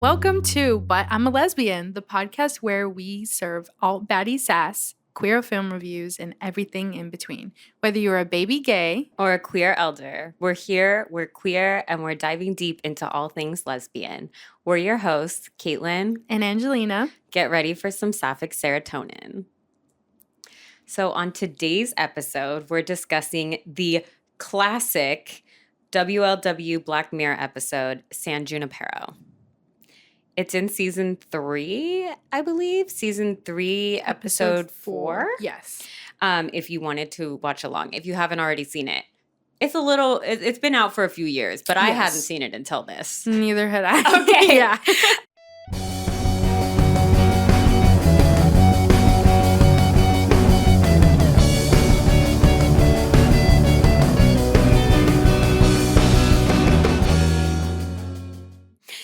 Welcome to But I'm a Lesbian, the podcast where we serve alt baddie sass, queer film reviews, and everything in between. Whether you're a baby gay or a queer elder, we're here, we're queer, and we're diving deep into all things lesbian. We're your hosts, Caitlin and Angelina. Get ready for some sapphic serotonin. So on today's episode, we're discussing the classic WLW Black Mirror episode, San Junipero. It's in season 3, I believe. Season 3, episode 4. Yes. If you wanted to watch along. If you haven't already seen it. It's been out for a few years, but I hadn't seen it until this. Neither had I. Okay. Yeah.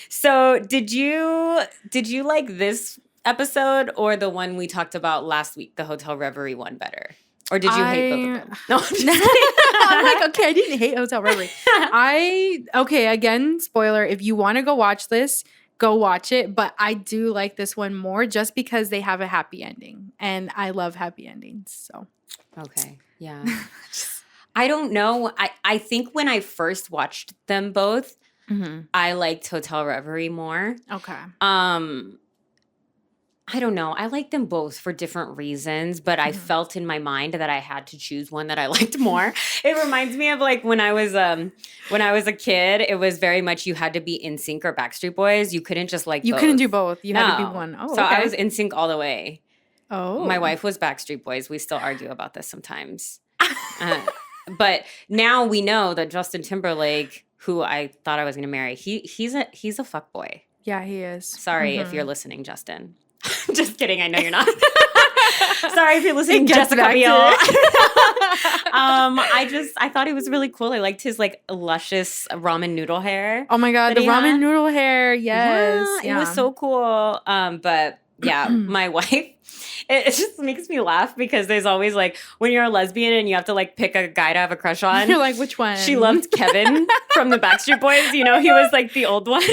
So did you like this episode or the one we talked about last week, the Hotel Reverie one, better? Or did you hate both of them? No, I'm just kidding. I'm like, okay, I didn't hate Hotel Reverie. Again, spoiler, if you want to go watch this, go watch it. But I do like this one more just because they have a happy ending. And I love happy endings. So okay. Yeah. I don't know. I think when I first watched them both, I liked Hotel Reverie more. Okay. I don't know. I like them both for different reasons, but I felt in my mind that I had to choose one that I liked more. It reminds me of like when I was a kid, it was very much you had to be NSYNC or Backstreet Boys. You couldn't just like You couldn't do both. You had to be one. Oh, so okay. I was NSYNC all the way. Oh. My wife was Backstreet Boys. We still argue about this sometimes. But now we know that Justin Timberlake, who I thought I was going to marry, he's a fuckboy. Yeah, he is. Sorry if you're listening, Justin. Just kidding. I know you're not. Sorry if you're listening, Jessica Biel. I thought he was really cool. I liked his like luscious ramen noodle hair. Oh my God, the ramen noodle hair. Yes. Yeah, it was so cool. But yeah, my wife, it just makes me laugh because there's always like when you're a lesbian and you have to like pick a guy to have a crush on. You're like, which one? She loved Kevin from the Backstreet Boys. You know, he was like the old one.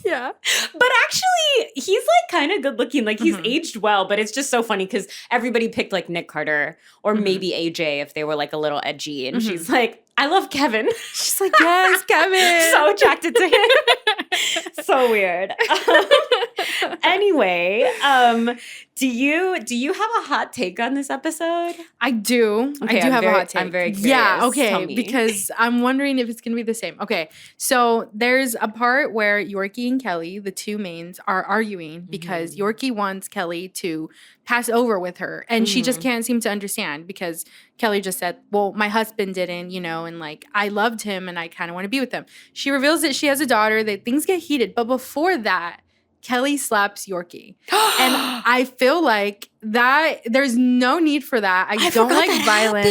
Yeah. But actually, he's like kind of good looking. Like he's aged well, but it's just so funny because everybody picked like Nick Carter or maybe AJ if they were like a little edgy. And she's like, I love Kevin. She's like, yes, Kevin. So attracted to him. So weird. Anyway, do you have a hot take on this episode? I do. Okay, I do have a hot take. I'm very curious. Yeah, okay. Tell me. Because I'm wondering if it's going to be the same. Okay, so there's a part where Yorkie and Kelly, the two mains, are arguing because Yorkie wants Kelly to pass over with her. And she just can't seem to understand because Kelly just said, well, my husband didn't, you know, and like I loved him and I kind of want to be with him. She reveals that she has a daughter, that things get heated. But before that, Kelly slaps Yorkie. And I feel like that there's no need for that. I don't like violence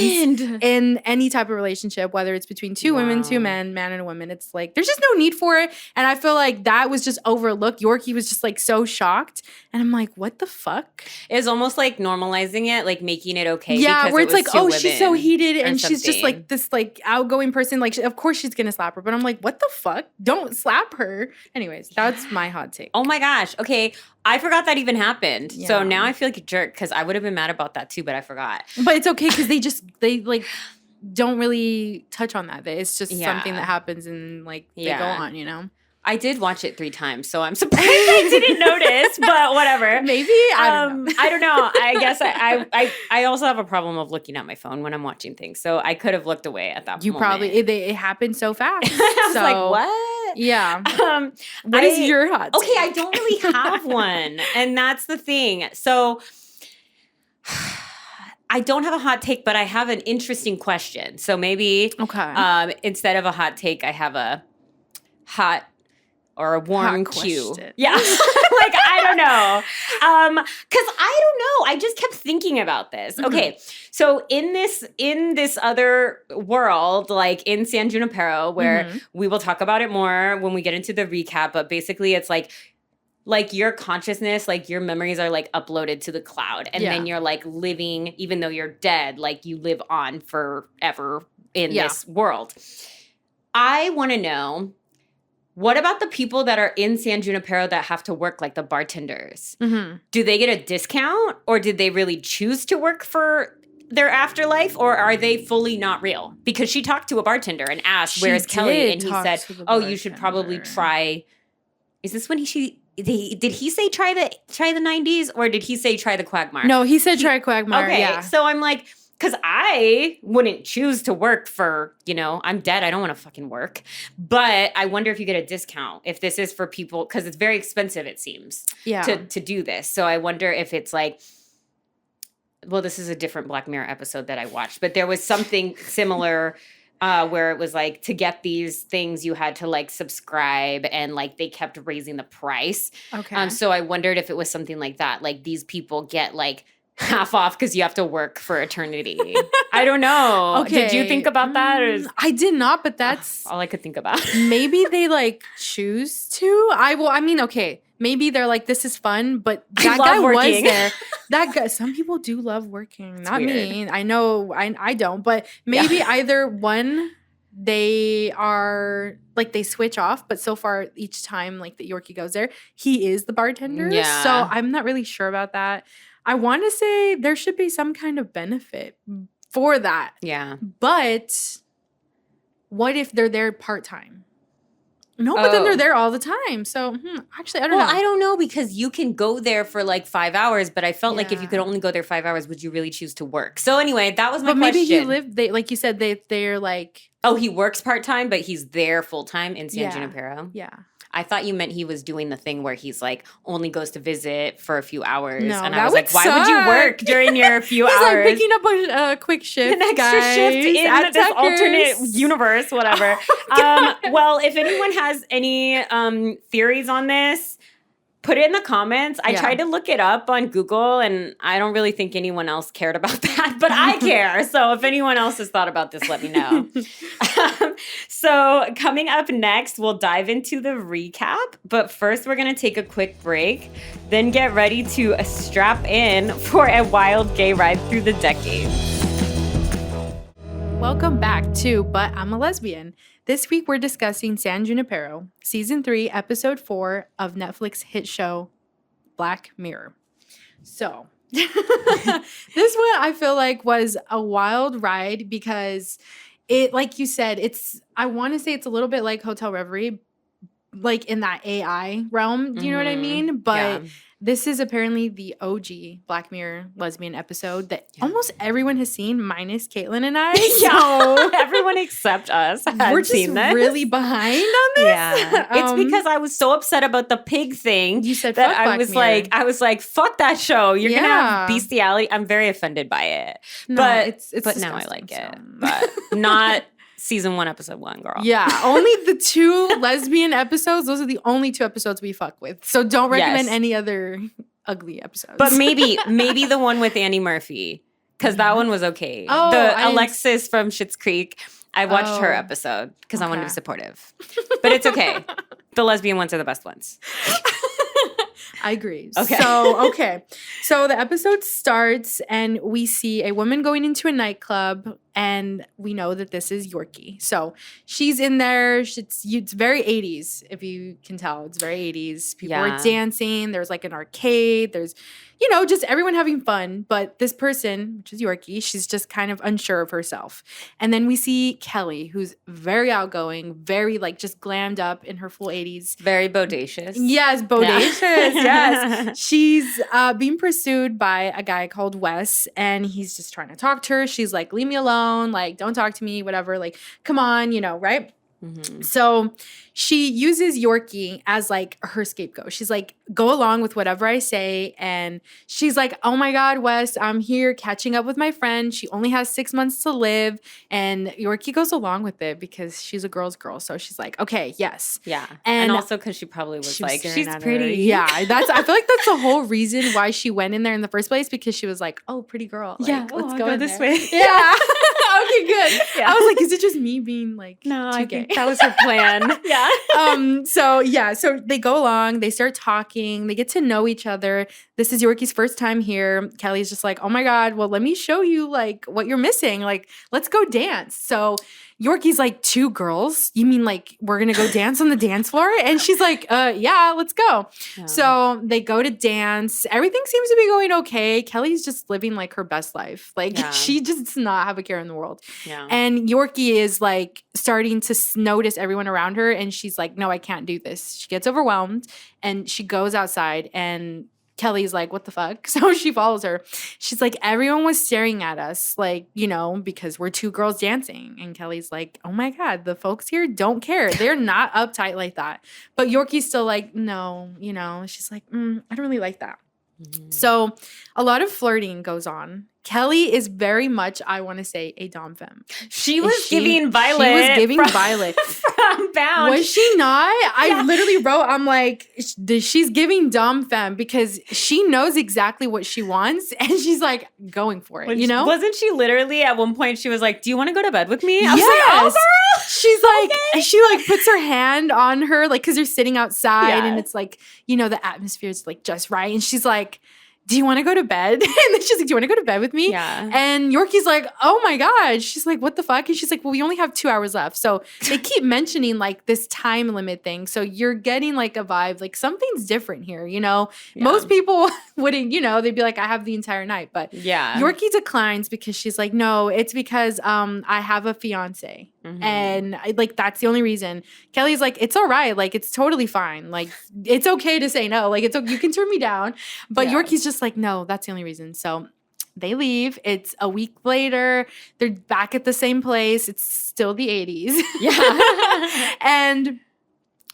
in any type of relationship, whether it's between two women, two men, man and a woman. It's like there's just no need for it. And I feel like that was just overlooked. Yorkie was just like so shocked. And I'm like, what the fuck? It's almost like normalizing it, like making it okay. Yeah, where it's like, oh, she's so heated and something. she's just like this like outgoing person. Like, of course she's going to slap her. But I'm like, what the fuck? Don't slap her. Anyways, that's my hot take. Oh my gosh. Okay. I forgot that even happened. Yeah. So now I feel like a jerk because I would have been mad about that too, but I forgot. But it's okay because they like don't really touch on that. It's just something that happens and like they go on, you know? I did watch it 3 times, so I'm surprised I didn't notice, but whatever. Maybe. I don't know. I don't know. I guess I also have a problem of looking at my phone when I'm watching things, so I could have looked away at that You moment. probably, it happened so fast. I was so, like, what? Yeah. What is your hot take? Okay, I don't really have one, and that's the thing. So I don't have a hot take, but I have an interesting question. So maybe instead of a hot take, I have a hot or a warm cue. Yeah. Like, I don't know. Because I don't know. I just kept thinking about this. Okay. So in this other world, like in San Junipero, where we will talk about it more when we get into the recap, but basically it's like your consciousness, like your memories are like uploaded to the cloud. And then you're like living, even though you're dead, like you live on forever in this world. I want to know, What about the people that are in San Junipero that have to work, like the bartenders? Mm-hmm. Do they get a discount, or did they really choose to work for their afterlife, or are they fully not real? Because she talked to a bartender and asked, "Where's Kelly?" And he said, "Oh, you should probably try." Is this when did he say try the 90s, or did he say try the Quagmire? No, he said try Quagmire. Okay, yeah. So I'm like, because I wouldn't choose to work for, I'm dead. I don't want to fucking work. But I wonder if you get a discount if this is for people, because it's very expensive, it seems, to do this. So I wonder if it's like, well, this is a different Black Mirror episode that I watched, but there was something similar where it was like, to get these things, you had to like subscribe, and like they kept raising the price. Okay. So I wondered if it was something like that. Like these people get like half off because you have to work for eternity. I don't know. Okay. Did you think about that? I did not, but that's all I could think about. Maybe they like choose to. Okay. Maybe they're like, this is fun, but that guy was there. That guy, some people do love working. Not me. I know I don't, but maybe either one, they are like, they switch off, but so far each time like that Yorkie goes there, he is the bartender. Yeah. So I'm not really sure about that. I want to say there should be some kind of benefit for that. Yeah. But what if they're there part-time? No, but then they're there all the time. So, actually, I don't know. Well, I don't know, because you can go there for like 5 hours, but I felt like if you could only go there 5 hours, would you really choose to work? So anyway, that was my question. But maybe he lived, like you said, they're like... Oh, he works part-time, but he's there full-time in San Junipero? Yeah. I thought you meant he was doing the thing where he's like only goes to visit for a few hours. No, and I was like, why would you work during your few hours? He's like picking up a quick shift, an extra shift in this alternate universe, whatever. Well, if anyone has any theories on this, put it in the comments. I tried to look it up on Google, and I don't really think anyone else cared about that, but I care. So if anyone else has thought about this, let me know. So coming up next, we'll dive into the recap. But first, we're going to take a quick break, then get ready to strap in for a wild gay ride through the decades. Welcome back to But I'm a Lesbian. This week, we're discussing San Junipero, Season 3, Episode 4 of Netflix hit show Black Mirror. So, this one I feel like was a wild ride because it, like you said, I want to say it's a little bit like Hotel Reverie, like in that AI realm. Do you know what I mean? But this is apparently the OG Black Mirror lesbian episode that almost everyone has seen, minus Caitlin and I. So everyone except us we're just seen this. Really behind on this. Yeah, it's because I was so upset about the pig thing. You said that fuck I Black was Mirror. like, fuck that show. You're gonna have bestiality. I'm very offended by it. No, but it's now I like it. But not Season 1, Episode 1, girl. Yeah, only the 2 lesbian episodes. Those are the only 2 episodes we fuck with. So don't recommend any other ugly episodes. But maybe the one with Annie Murphy, because that one was okay. Alexis from Schitt's Creek. I watched her episode because I wanted to be supportive. But it's okay. The lesbian ones are the best ones. I agree. Okay. So the episode starts and we see a woman going into a nightclub, and we know that this is Yorkie. So she's in there. It's very 80s, if you can tell. It's very 80s. People are dancing. There's like an arcade. There's, just everyone having fun. But this person, which is Yorkie, she's just kind of unsure of herself. And then we see Kelly, who's very outgoing, very like just glammed up in her full 80s. Very bodacious. Yes, bodacious. Yes. She's being pursued by a guy called Wes, and he's just trying to talk to her. She's like, leave me alone. Like, don't talk to me, whatever. Like, come on, right? Mm-hmm. So she uses Yorkie as like her scapegoat. She's like, go along with whatever I say. And she's like, oh my God, Wes, I'm here catching up with my friend. She only has 6 months to live. And Yorkie goes along with it because she's a girl's girl. So she's like, okay, yes. Yeah. And also because she probably was like, she's pretty. Yeah. I feel like that's the whole reason why she went in there in the first place, because she was like, oh, pretty girl. Like, let's go in this there. way. Yeah. Okay, good. Yeah. I was like, is it just me being like, no, too I gay? think that was her plan. Yeah. So they go along, they start talking, they get to know each other. This is Yorkie's first time here. Kelly's just like, oh my God, well, let me show you like what you're missing. Like, let's go dance. So Yorkie's like, 2 girls? You mean like we're going to go dance on the dance floor? And she's like, yeah, let's go. Yeah. So they go to dance. Everything seems to be going okay. Kelly's just living like her best life. Like she just does not have a care in the world. Yeah. And Yorkie is like starting to notice everyone around her. And she's like, no, I can't do this. She gets overwhelmed and she goes outside and Kelly's like, what the fuck? So she follows her. She's like, everyone was staring at us, like, you know, because we're 2 girls dancing. And Kelly's like, oh my God, the folks here don't care. They're not uptight like that. But Yorkie's still like, no, you know, she's like, I don't really like that. Mm-hmm. So a lot of flirting goes on. Kelly is very much, I want to say, a dom femme. She was giving Violet. She was giving Violet. From Bound. Was she not? I literally wrote, I'm like, she's giving dom femme because she knows exactly what she wants and she's like going for it, you know? Wasn't she literally at one point, she was like, do you want to go to bed with me? I was like, oh, girl. She's like, okay. She like puts her hand on her, like, because they're sitting outside and it's like, you know, the atmosphere is like just right. And she's like, do you want to go to bed? And then she's like, do you want to go to bed with me? Yeah. And Yorkie's like, oh my God. She's like, what the fuck? And she's like, well, we only have 2 hours left. So they keep mentioning like this time limit thing. So you're getting like a vibe, like something's different here, you know? Yeah. Most people wouldn't, you know, they'd be like, I have the entire night. But Yorkie declines because she's like, no, it's because I have a fiance. Mm-hmm. And like, that's the only reason. Kelly's like, it's all right. Like, it's totally fine. Like, it's okay to say no. Like, it's okay. You can turn me down. But Yorkie's just like, no, that's the only reason. So they leave. It's a week later. They're back at the same place. It's still the 80s. Yeah. And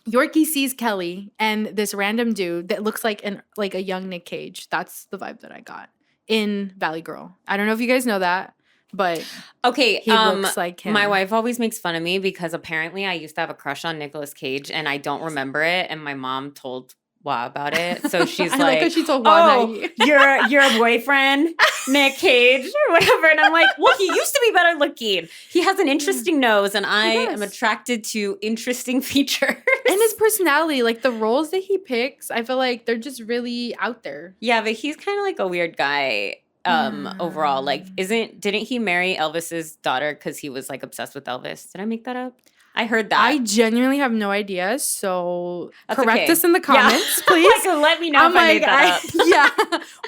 Yorkie sees Kelly and this random dude that looks like a young Nick Cage. That's the vibe that I got in Valley Girl. I don't know if you guys know that. But okay, he looks like him. My wife always makes fun of me because apparently I used to have a crush on Nicolas Cage and I don't remember it. And my mom told Wa about it. So she's like, she told Wa, your boyfriend, Nick Cage or whatever. And I'm like, well, he used to be better looking. He has an interesting nose and I am attracted to interesting features. And his personality, like the roles that he picks, I feel like they're just really out there. Yeah, but he's kind of like a weird guy. Overall, like, didn't he marry Elvis's daughter because he was like obsessed with Elvis? Did I make that up? I heard that. I genuinely have no idea. So correct us in the comments, please. So let me know if I made that up. Yeah,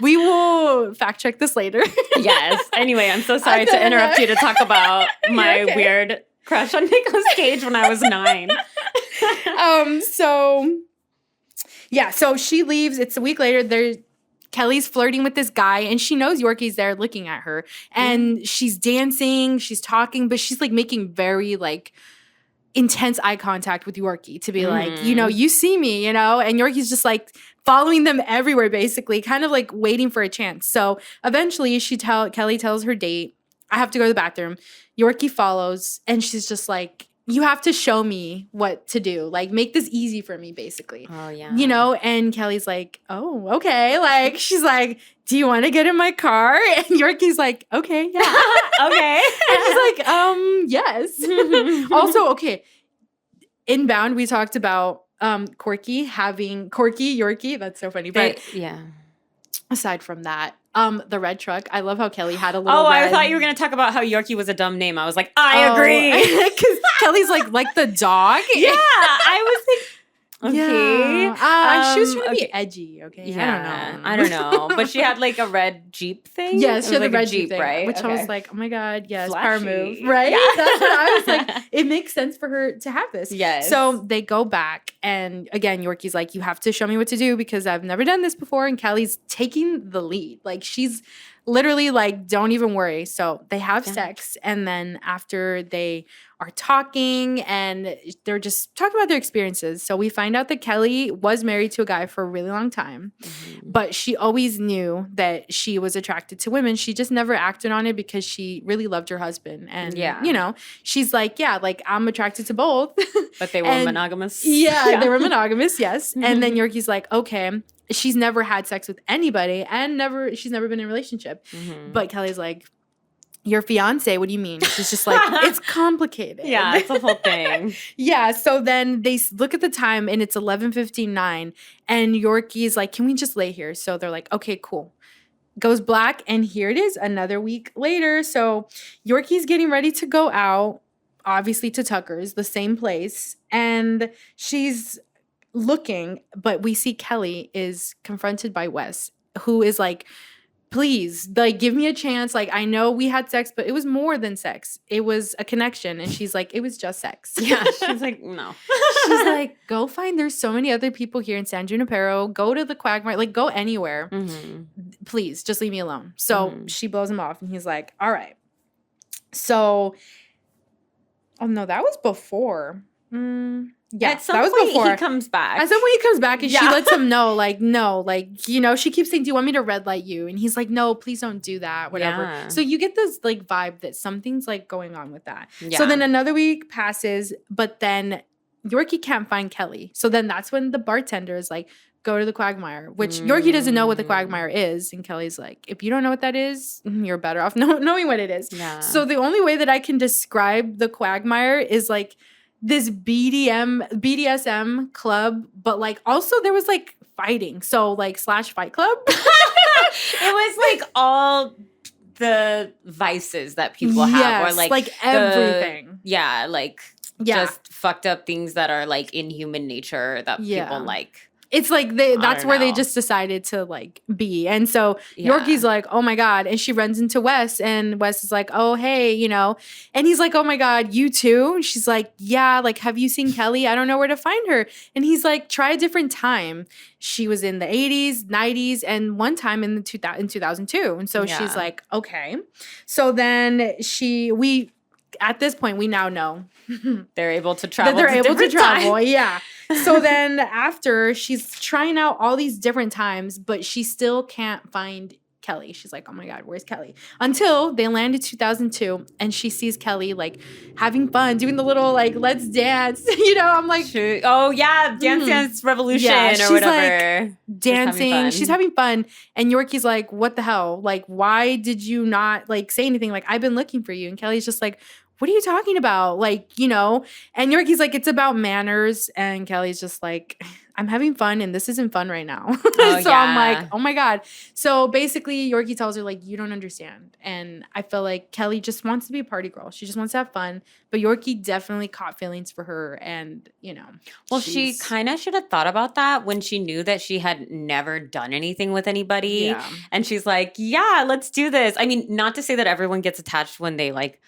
we will fact check this later. Yes. Anyway, I'm so sorry to interrupt you to talk about my weird crush on Nicolas Cage when I was 9. So she leaves. It's a week later. Kelly's flirting with this guy and she knows Yorkie's there looking at her and she's dancing, she's talking, but she's like making very like intense eye contact with Yorkie to be like, you know, you see me, you know, and Yorkie's just like following them everywhere basically, kind of like waiting for a chance. So eventually Kelly tells her date, I have to go to the bathroom. Yorkie follows and she's just like, you have to show me what to do. Like, make this easy for me, basically. Oh, yeah. You know? And Kelly's like, oh, okay. Like, she's like, do you want to get in my car? And Yorkie's like, okay, yeah. Okay. And she's like, yes. Also, okay. In Bound, we talked about Yorkie. That's so funny. But yeah. Aside from that, the red truck. I love how Kelly had a little. Oh, I thought you were gonna talk about how Yorkie was a dumb name. I was like, I agree, because Kelly's like the dog. Yeah, I was like, okay. Yeah. She was trying to be edgy. Okay, yeah, I don't know, but she had like a red Jeep thing. Yes, she had like the red Jeep thing, right? Which I was like, oh my God, yes, Flashy. power move, right? Yeah. That's what I was like. It makes sense for her to have this. Yes. So they go back, and again, Yorkie's like, you have to show me what to do because I've never done this before, and Kelly's taking the lead. Like she's literally like, don't even worry. So they have sex, and then after they are talking and they're just talking about their experiences. So we find out that Kelly was married to a guy for a really long time, but she always knew that she was attracted to women. She just never acted on it because she really loved her husband. And, you know, she's like, yeah, like I'm attracted to both. But they were monogamous. Yeah, they were monogamous, yes. And then Yorkie's like, okay. She's never had sex with anybody and she's never been in a relationship. But Kelly's like, your fiance, what do you mean? She's just like, it's complicated. Yeah, it's a whole thing. Yeah, so then they look at the time and it's 11:59 and Yorkie's like, can we just lay here? So they're like, okay, cool. Goes black and here it is another week later. So Yorkie's getting ready to go out. obviously to Tucker's, the same place, and she's looking, but we see Kelly is confronted by Wes, who is like, please, like, give me a chance. Like, I know we had sex, but it was more than sex. It was a connection. And she's like, it was just sex. Yeah. She's like, no. She's like, go find, there's so many other people here in San Junipero. Go to the Quagmire. Like, go anywhere. Please, just leave me alone. So she blows him off. And he's like, all right. So, oh, no, that was before. Yeah, at some point he comes back. At some point he comes back and she lets him know, like, no, like, you know, she keeps saying, do you want me to red light you? And he's like, no, please don't do that, whatever. Yeah. So you get this, like, vibe that something's, like, going on with that. Yeah. So then another week passes, but then Yorkie can't find Kelly. So then that's when the bartender is like, go to the Quagmire, which Yorkie doesn't know what the Quagmire is. And Kelly's like, if you don't know what that is, you're better off knowing what it is. Yeah. So the only way that I can describe the Quagmire is, like, this BDSM club, but, like, also there was, like, fighting. So, like, / fight club. It was, like, all the vices that people have. Or, like everything. Just fucked up things that are, like, in human nature that people like. It's like that's where they just decided to, like, be. And so Yorkie's like, oh my God. And she runs into Wes, and Wes is like, oh, hey, you know. And he's like, oh my God, you too? And she's like, yeah, like, have you seen Kelly? I don't know where to find her. And he's like, try a different time. She was in the 80s, 90s, and one time in 2002. And so she's like, okay. So then at this point, we now know. They're able to travel. That they're able to travel, yeah. So then after, she's trying out all these different times, but she still can't find Kelly. She's like, oh my God, where's Kelly? Until they land in 2002 and she sees Kelly, like, having fun, doing the little, like, let's dance. You know, I'm like, oh yeah, Dance Revolution or whatever. Like, dancing. She's having fun. And Yorkie's like, what the hell? Like, why did you not, like, say anything? Like, I've been looking for you. And Kelly's just like, what are you talking about? Like, you know, and Yorkie's like, it's about manners. And Kelly's just like, I'm having fun and this isn't fun right now. So I'm like, oh my God. So basically Yorkie tells her, like, you don't understand. And I feel like Kelly just wants to be a party girl. She just wants to have fun. But Yorkie definitely caught feelings for her. And, you know. Well, she kind of should have thought about that when she knew that she had never done anything with anybody. Yeah. And she's like, yeah, let's do this. I mean, not to say that everyone gets attached when they, like,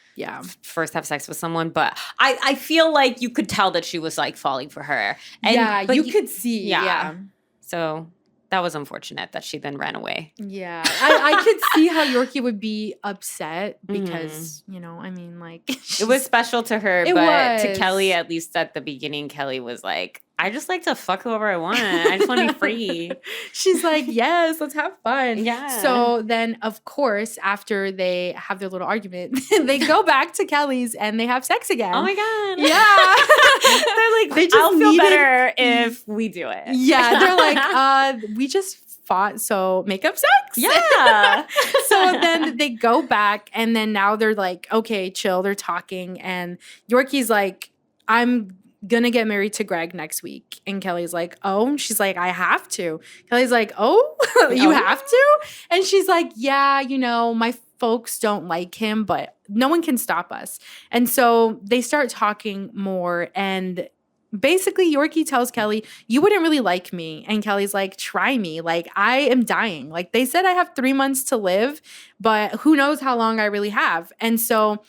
first have sex with someone, but I feel like you could tell that she was, like, falling for her. And, you could see. Yeah. So that was unfortunate that she then ran away. Yeah. I could see how Yorkie would be upset because, you know, I mean, like. It was special to her, but to Kelly, at least at the beginning, Kelly was like, I just like to fuck whoever I want. I just want to be free. She's like, yes, let's have fun. Yeah. So then, of course, after they have their little argument, they go back to Kelly's and they have sex again. Oh my God. Yeah. They're like, I'll feel better if we do it. Yeah. They're like, we just fought, so make up sex. Yeah. So then they go back and then now they're like, okay, chill. They're talking. And Yorkie's like, I'm gonna get married to Greg next week. And Kelly's like, oh. And she's like, I have to. Kelly's like, oh, you have to? And she's like, yeah, you know, my folks don't like him, but no one can stop us. And so they start talking more. And basically Yorkie tells Kelly, you wouldn't really like me. And Kelly's like, try me. Like, I am dying. Like, they said I have 3 months to live, but who knows how long I really have. And so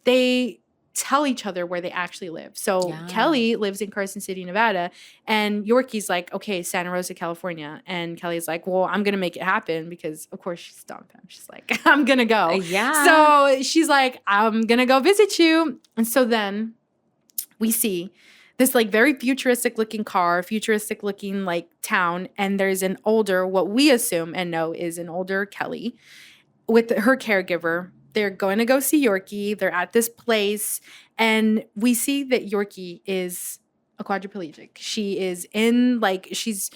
they tell each other where they actually live. So Kelly lives in Carson City, Nevada, and Yorkie's like, okay, Santa Rosa, California. And Kelly's like, well, I'm going to make it happen because, of course, she's dumped him. She's like, I'm going to go. Yeah. So she's like, I'm going to go visit you. And so then we see this, like, very futuristic looking car, futuristic looking, like, town. And there's an older, what we assume and know is an older Kelly with her caregiver. They're going to go see Yorkie. They're at this place. And we see that Yorkie is a quadriplegic. She is in, like, she's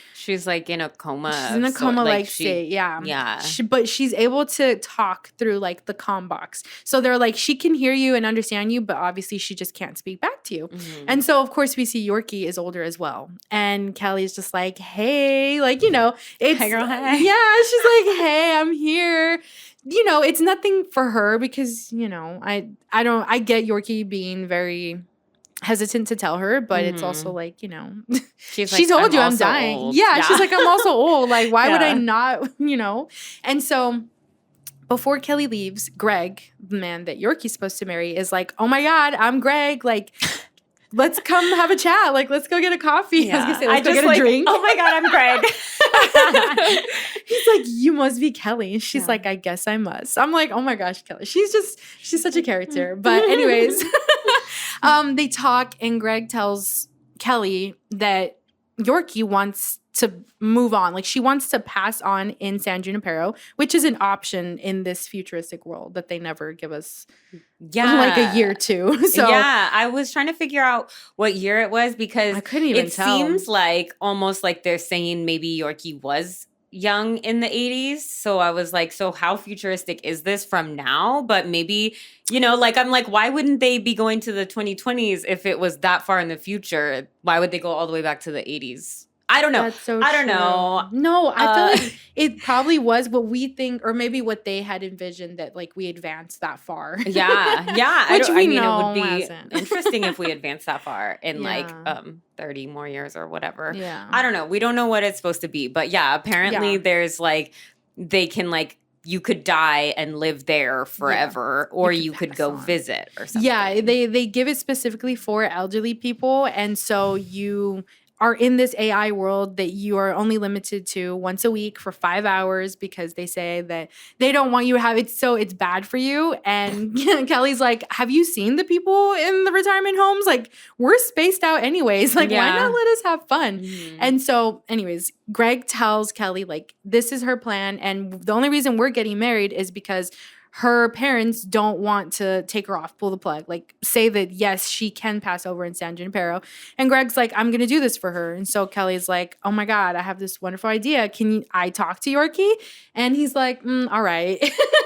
like in a coma. She's in a coma-like state, yeah. Yeah. But she's able to talk through, like, the comm box. So they're like, she can hear you and understand you, but obviously she just can't speak back to you. Mm-hmm. And so, of course, we see Yorkie is older as well. And Kelly's just like, hey, like, you know. It's, hi, girl, hi. Yeah, she's like, hey, I'm here. it's nothing for her because, I get Yorkie being very hesitant to tell her, but it's also like, she's she like, told you I'm also dying. old. Yeah, she's like, I'm also old. Like, why would I Yeah. not, And so before Kelly leaves, Greg, the man that Yorkie's supposed to marry, is like, oh my God, I'm Greg. Like, let's come have a chat. Like, let's go get a coffee. Yeah. I was going to say, let's go get a drink. Oh my God, I'm Greg. He's like, you must be Kelly. She's like, I guess I must. I'm like, oh my gosh, Kelly. She's such a character. But anyways, they talk and Greg tells Kelly that Yorkie wants to move on. Like, she wants to pass on in San Junipero, which is an option in this futuristic world that they never give us like a year to. So yeah, I was trying to figure out what year it was because I couldn't even tell. Seems like almost like they're saying maybe Yorkie was young in the 80s. So I was like, so how futuristic is this from now? But maybe, like, I'm like, why wouldn't they be going to the 2020s if it was that far in the future? Why would they go all the way back to the 80s? I don't know. That's so I don't true. know. No, I feel like it probably was what we think, or maybe what they had envisioned, that like we advanced that far. Yeah. Which we know it would be hasn't. interesting if we advanced that far in like 30 more years or whatever. Yeah. I don't know. We don't know what it's supposed to be, but yeah, apparently there's like they can like you could die and live there forever, or you could go visit or something. Yeah, they give it specifically for elderly people, and so you are in this AI world that you are only limited to once a week for 5 hours because they say that they don't want you to have it, so it's bad for you. And Kelly's like, have you seen the people in the retirement homes? Like, we're spaced out anyways. Like, why not let us have fun? Mm-hmm. And so, anyways, Greg tells Kelly, like, this is her plan. And the only reason we're getting married is because her parents don't want to take her off, pull the plug, like say that, yes, she can pass over in San Junipero. And Greg's like, I'm going to do this for her. And so Kelly's like, oh my God, I have this wonderful idea. Can I talk to Yorkie? And he's like, all right.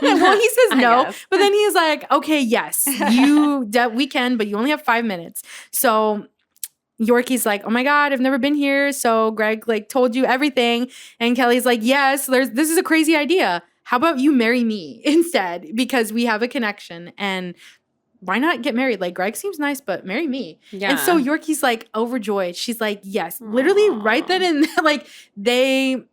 Well, he says no, but then he's like, okay, yes, we can, but you only have 5 minutes. So Yorkie's like, oh my God, I've never been here. So Greg like told you everything. And Kelly's like, yes, this is a crazy idea. How about you marry me instead? Because we have a connection, and why not get married? Like, Greg seems nice, but marry me. Yeah. And so Yorkie's like overjoyed. She's like, yes. Aww. Literally right then and there, like, they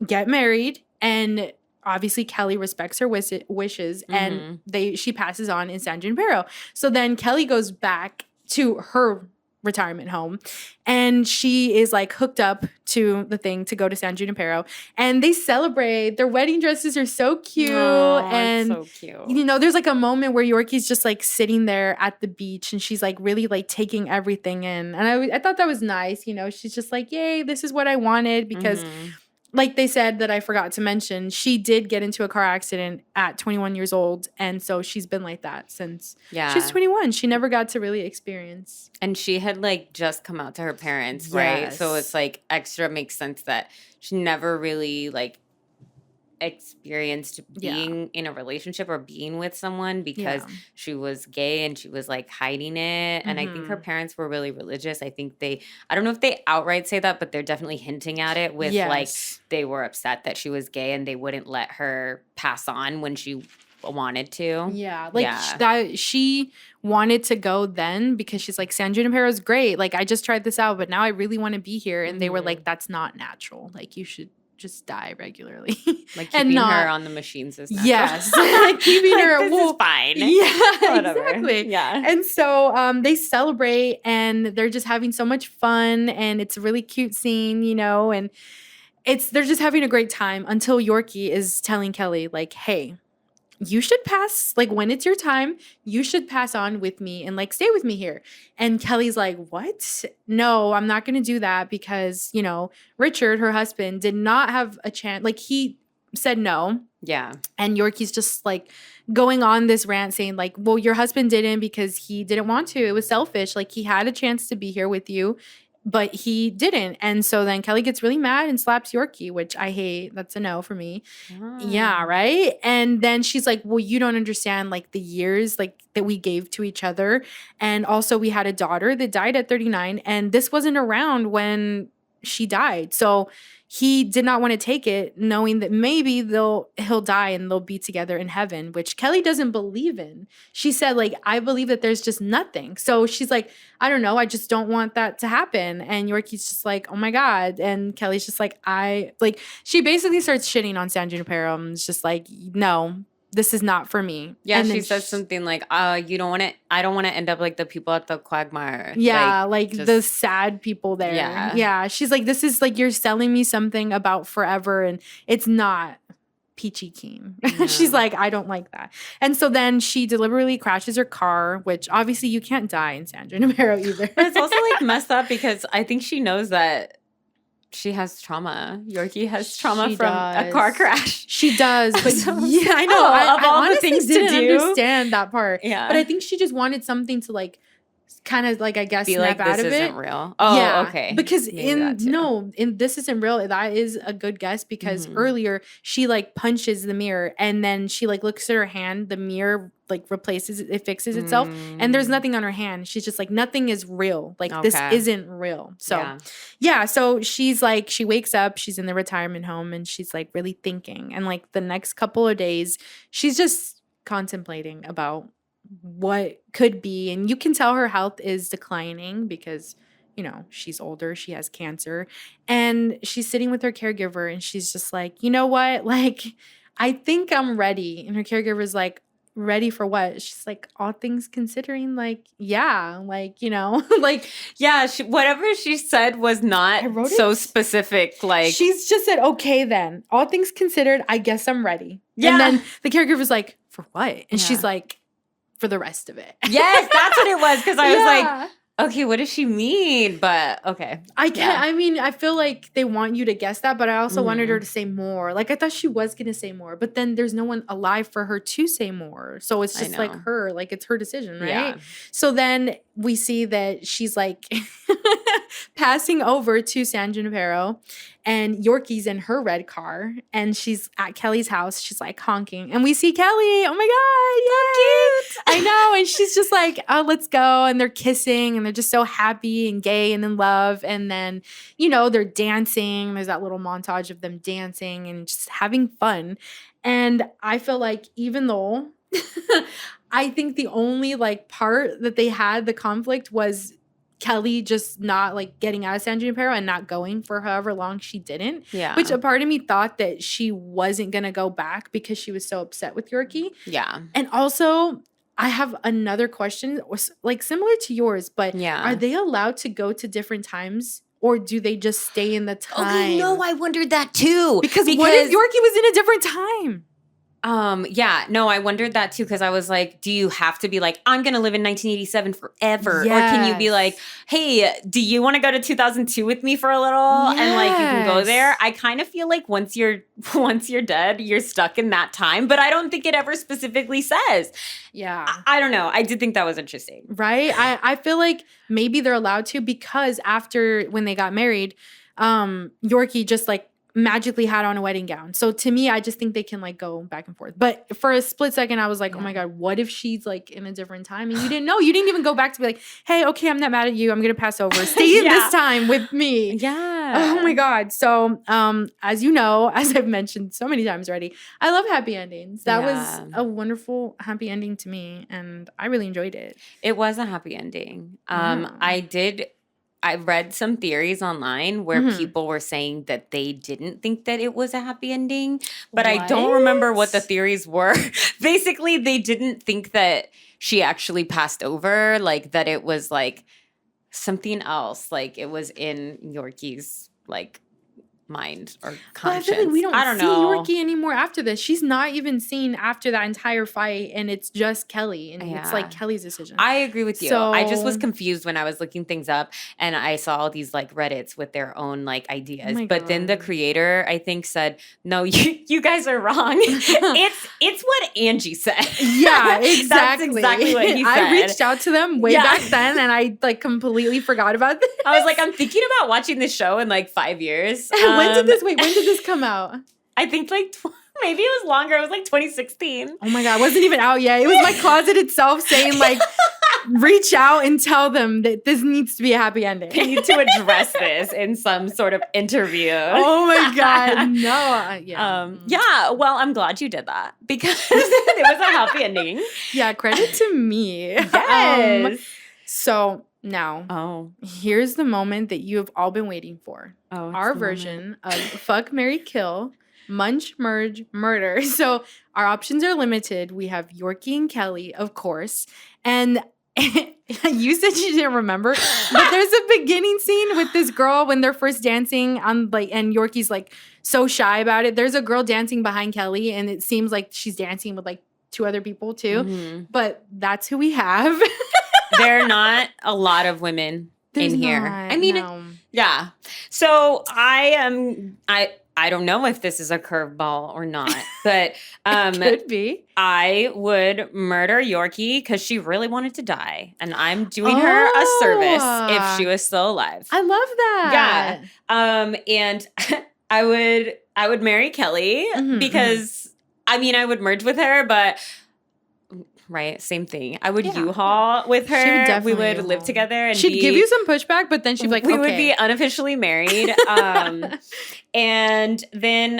get married, and obviously Kelly respects her wishes, and she passes on in San Junipero. So then Kelly goes back to her retirement home, and she is like hooked up to the thing to go to San Junipero, and they celebrate. Their wedding dresses are so cute. And so cute. There's like a moment where Yorkie's just like sitting there at the beach, and she's like really like taking everything in, and I thought that was nice. She's just like, yay, this is what I wanted, because like they said, that I forgot to mention, she did get into a car accident at 21 years old. And so she's been like that since she's 21. She never got to really experience. And she had like just come out to her parents, right? So it's like extra makes sense that she never really like experienced being in a relationship or being with someone because she was gay and she was like hiding it. And I think her parents were really religious. I think I don't know if they outright say that, but they're definitely hinting at it with like they were upset that she was gay and they wouldn't let her pass on when she wanted to. Yeah. Like that she wanted to go then because she's like, San Junipero is great. Like, I just tried this out, but now I really want to be here. And they were like, that's not natural. Like, you should just die regularly. Like keeping her on the machines is natural. Yes. Keeping her. This is fine. Yeah, exactly. Yeah. And so they celebrate, and they're just having so much fun, and it's a really cute scene, and they're just having a great time until Yorkie is telling Kelly, like, hey, you should pass, like, when it's your time, you should pass on with me and like stay with me here. And Kelly's like, what? No, I'm not going to do that because, Richard, her husband, did not have a chance. Like, he said no. Yeah. And Yorkie's just like going on this rant saying like, well, your husband didn't because he didn't want to. It was selfish. Like, he had a chance to be here with you, but he didn't. And so then Kelly gets really mad and slaps Yorkie, which I hate. That's a no for me. Yeah, right? And then she's like, well, you don't understand, like, the years, like, that we gave to each other. And also we had a daughter that died at 39. And this wasn't around when she died. So he did not want to take it, knowing that maybe he'll die and they'll be together in heaven, which Kelly doesn't believe in. She said, like, I believe that there's just nothing. So she's like, I don't know, I just don't want that to happen. And Yorkie's just like, oh my God. And Kelly's just like, she basically starts shitting on San Junipero and it's just like, no, this is not for me. Yeah, and she says something like, you don't want to, I don't want to end up like the people at the quagmire. Yeah, like the sad people there. Yeah. She's like, this is like, you're selling me something about forever and it's not peachy keen. Yeah. She's like, I don't like that. And so then she deliberately crashes her car, which obviously you can't die in San Junipero either. But it's also like messed up because I think she knows that she has trauma. Yorkie has trauma from a car crash. She does, but yeah, I know. I honestly didn't understand that part. Yeah, but I think she just wanted something to like, kind of like, I guess, be snap like, out of it. This isn't real. Oh, yeah, okay. Because in This Isn't Real, that is a good guess because earlier she like punches the mirror and then she like looks at her hand. The mirror like replaces it, it fixes itself, and there's nothing on her hand. She's just like, nothing is real. Like this isn't real. So yeah, so she's like, she wakes up, she's in the retirement home, and she's like really thinking. And like the next couple of days, she's just contemplating about what could be. And you can tell her health is declining because, you know, she's older, she has cancer, and she's sitting with her caregiver and she's just like, you know what? Like, I think I'm ready. And her caregiver's like, ready for what? She's like, all things considering, like, yeah, like, you know, like, yeah, whatever she said was not so specific. Like, she's just said, okay, then all things considered, I guess I'm ready. Yeah. And then the caregiver's like, for what? And she's like, for the rest of it. Yes, that's what it was. Because I was like, okay, what does she mean? But okay. I can't. I mean, I feel like they want you to guess that, but I also wanted her to say more. Like, I thought she was going to say more, but then there's no one alive for her to say more. So it's just like her, like it's her decision, right? Yeah. So then we see that she's like passing over to San Junipero, and Yorkie's in her red car, and she's at Kelly's house. She's like honking, and we see Kelly. Oh my God, yay! Cute. I know, and she's just like, oh, let's go, and they're kissing, and they're just so happy and gay and in love. And then, you know, they're dancing. There's that little montage of them dancing and just having fun. And I feel like even though I think the only like part that they had the conflict was Kelly just not like getting out of San Junipero and not going for however long she didn't. Yeah. Which a part of me thought that she wasn't going to go back because she was so upset with Yorkie. Yeah. And also, I have another question, like similar to yours, but are they allowed to go to different times? Or do they just stay in the time? Okay, no, I wondered that too. Because what if Yorkie was in a different time? Yeah, no, I wondered that too, because I was like, do you have to be like, I'm going to live in 1987 forever? Yes. Or can you be like, hey, do you want to go to 2002 with me for a little? Yes. And like, you can go there. I kind of feel like once you're dead, you're stuck in that time, but I don't think it ever specifically says. Yeah. I don't know. I did think that was interesting. Right? I feel like maybe they're allowed to, because after, when they got married, Yorkie just like magically had on a wedding gown. So to me, I just think they can like go back and forth. But for a split second, I was like, oh my God, what if she's like in a different time? And you didn't know. You didn't even go back to be like, hey, okay, I'm not mad at you. I'm going to pass over. Stay in this time with me. Yeah. Oh my God. So as you know, as I've mentioned so many times already, I love happy endings. That was a wonderful happy ending to me. And I really enjoyed it. It was a happy ending. I read some theories online where people were saying that they didn't think that it was a happy ending, but I don't remember what the theories were. Basically, they didn't think that she actually passed over, like that it was like something else, like it was in Yorkie's like mind or conscience. But I feel like we don't see Yorkie anymore after this. She's not even seen after that entire fight, and it's just Kelly, and it's like Kelly's decision. I agree with you. So, I just was confused when I was looking things up, and I saw all these like Reddits with their own like ideas. But then the creator, I think, said, "No, you guys are wrong. it's what Angie said." Yeah, exactly. That's exactly what he said. I reached out to them way back then, and I like completely forgot about this. I was like, I'm thinking about watching this show in like 5 years. When did this come out? I think like maybe it was longer. It was like 2016. Oh my God, it wasn't even out yet. It was my closet itself saying like, reach out and tell them that this needs to be a happy ending. They need to address this in some sort of interview. Oh my God, no. Yeah, well, I'm glad you did that because it was a happy ending. Yeah, credit to me. Yes. So now, here's the moment that you have all been waiting for. Our version of Fuck, Marry, Kill, Munch, Merge, Murder. So our options are limited. We have Yorkie and Kelly, of course. And you said you didn't remember, but there's a beginning scene with this girl when they're first dancing on and Yorkie's like so shy about it. There's a girl dancing behind Kelly and it seems like she's dancing with like 2 other people too. Mm-hmm. But that's who we have. There are not a lot of women in here. I mean, yeah. So I don't know if this is a curveball or not, but it could be. I would murder Yorkie because she really wanted to die, and I'm doing her a service if she was still alive. I love that. Yeah. And I would marry Kelly because I mean I would merge with her, but. Right, same thing. I would U-Haul with her. We would live together, and she'd give you some pushback, but then she'd be like, we would be unofficially married. And then,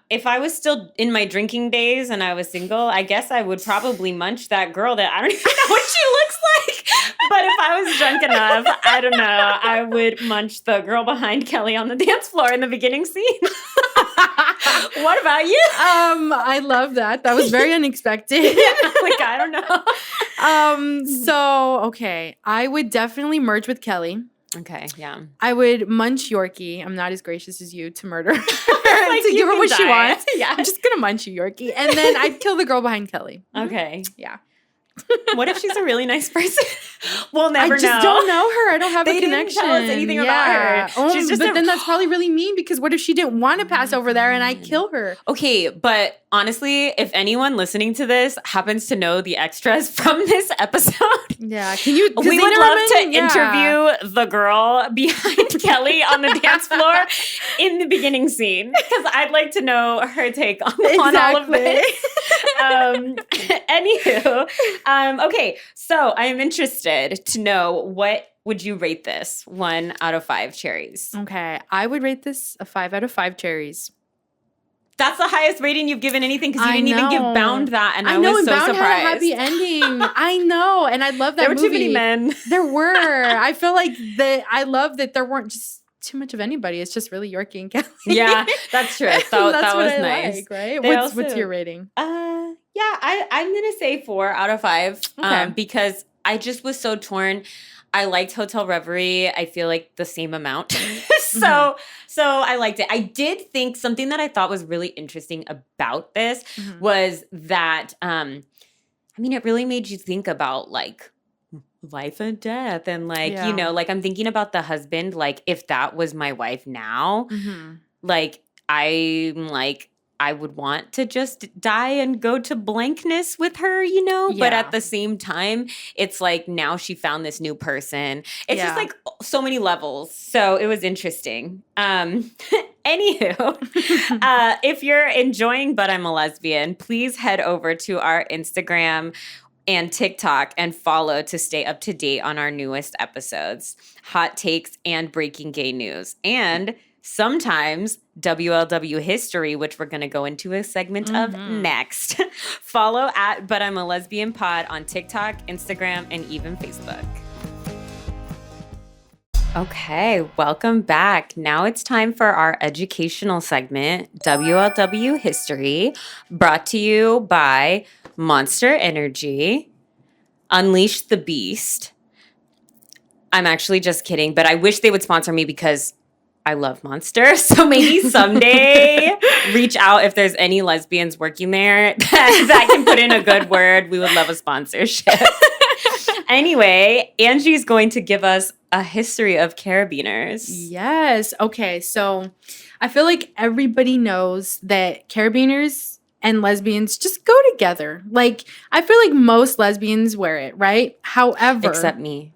if I was still in my drinking days and I was single, I guess I would probably munch that girl that I don't even know what she looks like. But if I was drunk enough, I don't know, I would munch the girl behind Kelly on the dance floor in the beginning scene. What about you? I love that. That was very unexpected. Like, I don't know. So, okay. I would definitely merge with Kelly. Okay, yeah. I would munch Yorkie. I'm not as gracious as you to murder her. To give her what she wants. Yeah. I'm just going to munch you, Yorkie. And then I'd kill the girl behind Kelly. Okay. Yeah. What if she's a really nice person? We'll never know. I just don't know her. I don't have a connection. They didn't tell us anything about her. She's just then that's probably really mean because what if she didn't want to pass over there and I kill her? Okay, but honestly, if anyone listening to this happens to know the extras from this episode, can you? We would love to interview the girl behind Kelly on the dance floor in the beginning scene because I'd like to know her take on all of this. Anywho. Okay, so I am interested to know what would you rate this 1 out of 5 cherries? Okay, I would rate this a 5 out of 5 cherries. That's the highest rating you've given anything because you didn't even give Bound that, and I was so Bound surprised. Had a happy ending. I know, and I love that movie. There were too many men. There were. I feel like I love that there weren't just too much of anybody. It's just really Yorkie and Kelly. Yeah, that's true. That was nice. Like, right? What's your rating? Yeah, I'm gonna say 4 out of 5. Okay. Because I just was so torn. I liked Hotel Reverie. I feel like the same amount. So I liked it. I did think something that I thought was really interesting about this was that it really made you think about like life and death and like, like I'm thinking about the husband, like if that was my wife now, like I'm like I would want to just die and go to blankness with her, but at the same time, it's like now she found this new person. It's just like so many levels. So it was interesting. Anywho, if you're enjoying But I'm a Lesbian, please head over to our Instagram and TikTok and follow to stay up to date on our newest episodes, hot takes, and breaking gay news. And sometimes WLW history, which we're going to go into a segment of next. Follow at But I'm a Lesbian Pod on TikTok, Instagram, and even Facebook. Okay, welcome back. Now it's time for our educational segment, WLW history, brought to you by Monster Energy, Unleash the Beast. I'm actually just kidding, but I wish they would sponsor me because I love Monster. So maybe someday reach out if there's any lesbians working there that can put in a good word. We would love a sponsorship. Anyway, Angie's going to give us a history of carabiners. Yes. Okay. So I feel like everybody knows that carabiners and lesbians just go together. Like, I feel like most lesbians wear it, right? However, except me.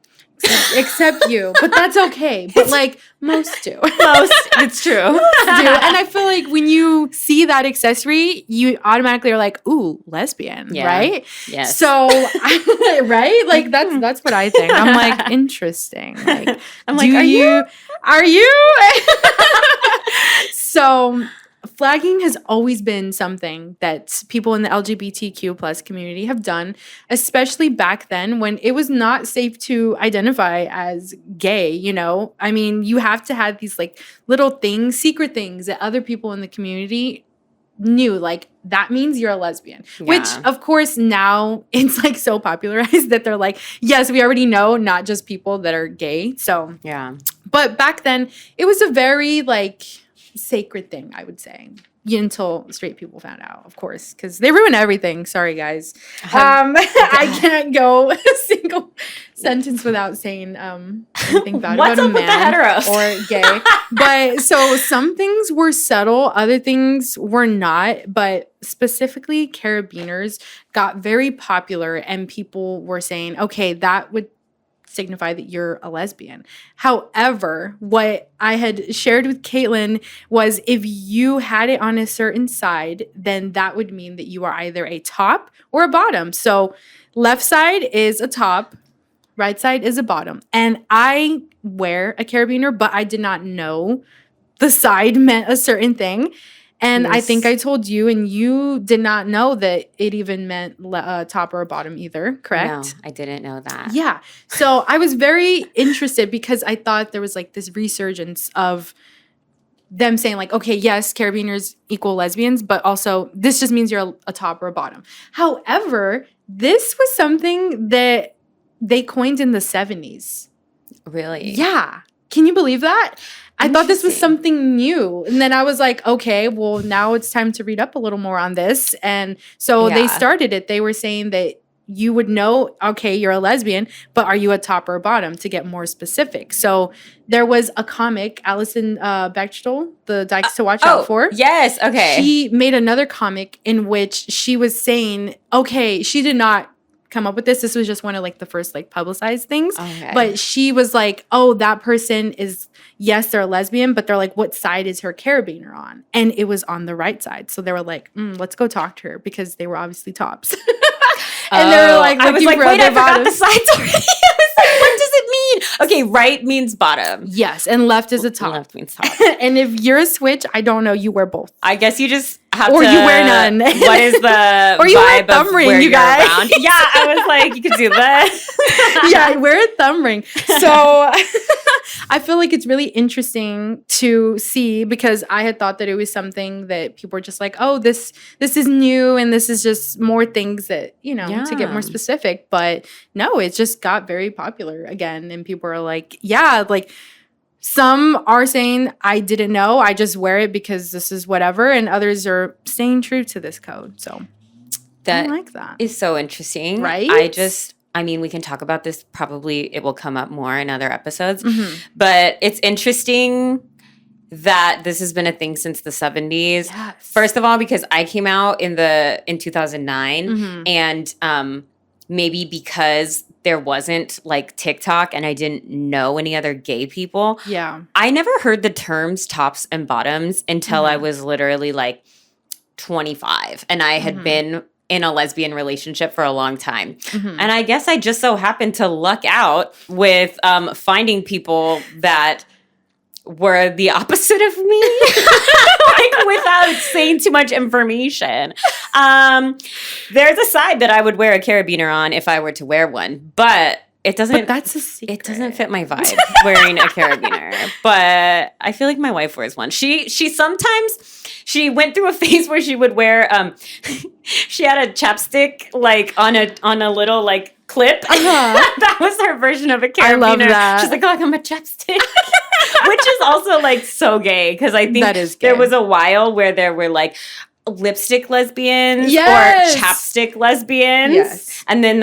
except you, but that's okay. But like most do. It's true. Most do. And I feel like when you see that accessory, you automatically are like, ooh, lesbian, right? Yes. So, right? Like that's what I think. I'm like, interesting. Like, I'm like, are you? So flagging has always been something that people in the LGBTQ plus community have done, especially back then when it was not safe to identify as gay, you know? I mean, you have to have these like little things, secret things that other people in the community knew, like that means you're a lesbian, which of course now it's like so popularized that they're like, yes, we already know, not just people that are gay. So but back then it was a very like sacred thing, I would say, until straight people found out, of course, because they ruin everything. Sorry, guys. I can't go a single sentence without saying anything bad about a man or gay. But so some things were subtle, other things were not. But specifically, carabiners got very popular, and people were saying, okay, that would signify that you're a lesbian. However, what I had shared with Caitlin was if you had it on a certain side, then that would mean that you are either a top or a bottom. So left side is a top, right side is a bottom. And I wear a carabiner, but I did not know the side meant a certain thing. And I think I told you, and you did not know that it even meant top or bottom either, correct? No, I didn't know that. Yeah. So I was very interested because I thought there was like this resurgence of them saying like, okay, yes, carabiners equal lesbians, but also this just means you're a top or a bottom. However, this was something that they coined in the 70s. Really? Yeah. Can you believe that? I thought this was something new. And then I was like, okay, well, now it's time to read up a little more on this. And so they started it. They were saying that you would know, okay, you're a lesbian, but are you a top or a bottom, to get more specific. So there was a comic, Alison Bechtel, the Dykes to Watch Out For. Yes, okay. She made another comic in which she was saying, okay, she did not come up with this. This was just one of like the first like publicized things. Okay. But she was like, oh, that person is, yes, they're a lesbian, but they're like, what side is her carabiner on? And it was on the right side. So they were like, let's go talk to her, because they were obviously tops. And they were like, I was like, wait, I forgot the sides already. I was like, what does it mean? Okay, right means bottom. Yes, and left is a top. Left means top. And if you're a switch, I don't know, you wear both. I guess you just have or to. Or you wear none. What is the or you wear vibe a thumb of ring, where you guys. You're around? Yeah, I was like, you could do that. Yeah, I wear a thumb ring. So I feel like it's really interesting to see, because I had thought that it was something that people were just like, oh, this is new, and this is just more things that, you know, to get more specific. But no, it just got very popular again, and people are like, yeah, like some are saying, I didn't know, I just wear it because this is whatever, and others are staying true to this code. So that I like that. Is so interesting. Right? I mean, we can talk about this. Probably it will come up more in other episodes. Mm-hmm. But it's interesting that this has been a thing since the 70s. Yes. First of all, because I came out in 2009, mm-hmm. and maybe because there wasn't like TikTok and I didn't know any other gay people. Yeah. I never heard the terms tops and bottoms until mm-hmm. I was literally like 25, and I had mm-hmm. been in a lesbian relationship for a long time. Mm-hmm. And I guess I just so happened to luck out with finding people that were the opposite of me, like without saying too much information. There's a side that I would wear a carabiner on if I were to wear one, but it doesn't. But that's a secret. It doesn't fit my vibe wearing a carabiner. But I feel like my wife wears one. She sometimes she went through a phase where she would wear. She had a chapstick like on a little like clip. Uh-huh. That was her version of a carabiner. I love that. She's like, oh, I'm a chapstick. Which is also like so gay, because I think that is gay. There was a while where there were like lipstick lesbians yes. or chapstick lesbians. Yes. And then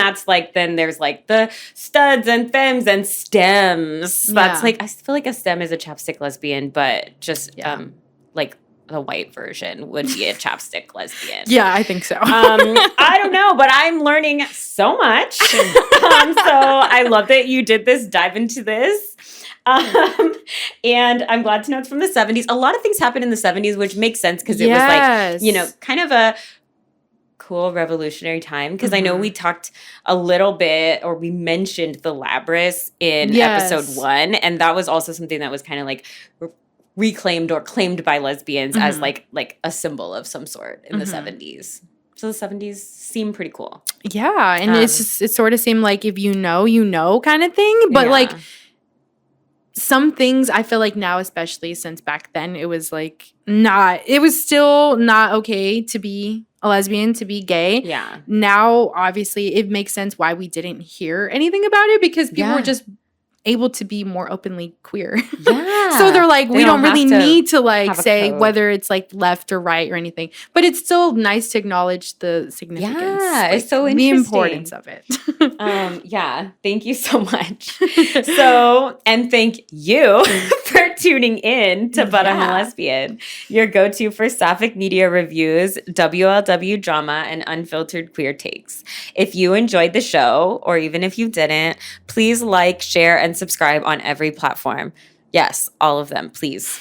then there's like the studs and femmes and stems. That's like, I feel like a stem is a chapstick lesbian, but just like the white version would be a chapstick lesbian. Yeah, I think so. I don't know, but I'm learning so much. So I love that you did this, dive into this. And I'm glad to know it's from the 70s. A lot of things happened in the 70s, which makes sense because it was like, you know, kind of a cool revolutionary time. Because I know we talked a little bit, or we mentioned the Labrys in episode 1. And that was also something that was kind of like reclaimed or claimed by lesbians as like a symbol of some sort in the 70s. So the 70s seem pretty cool. Yeah. And it sort of seemed like if you know kind of thing. But like some things I feel like now, especially since back then, it was like it was still not okay to be a lesbian, to be gay. Yeah. Now, obviously, it makes sense why we didn't hear anything about it, because people were just able to be more openly queer. Yeah. So they're like, we don't really need to like say whether it's like left or right or anything. But it's still nice to acknowledge the significance. Yeah, it's so interesting. The importance of it. Yeah. Thank you so much. And thank you for tuning in to But I'm a Lesbian, your go-to for sapphic media reviews, WLW drama, and unfiltered queer takes. If you enjoyed the show, or even if you didn't, please like, share, and subscribe on every platform. Yes, all of them, please.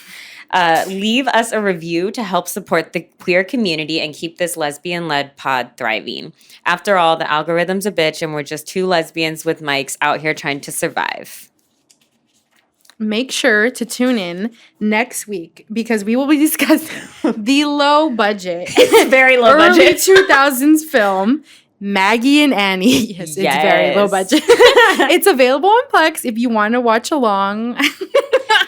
Leave us a review to help support the queer community and keep this lesbian-led pod thriving. After all, the algorithm's a bitch, and we're just two lesbians with mics out here trying to survive. Make sure to tune in next week, because we will be discussing the low budget, it's very low early budget 2000s film, Maggie and Annie. Yes, it's very low budget. It's available on Plex if you want to watch along.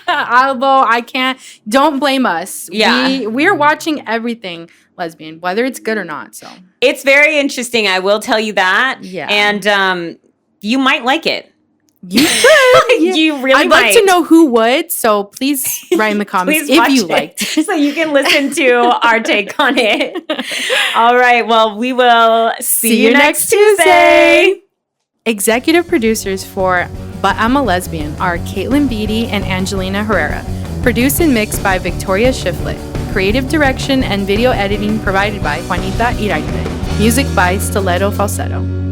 Although I can't, don't blame us. Yeah. We're watching everything lesbian, whether it's good or not. So it's very interesting. I will tell you that. Yeah. And you might like it. You should. You really I'd like to know who would. So please write in the comments if you liked. So you can listen to our take on it. All right. Well, we will see you next Tuesday. Executive producers for But I'm a Lesbian are Caitlin Beatty and Angelina Herrera. Produced and mixed by Victoria Shiflett. Creative direction and video editing provided by Juanita Iraide. Music by Stiletto Falsetto.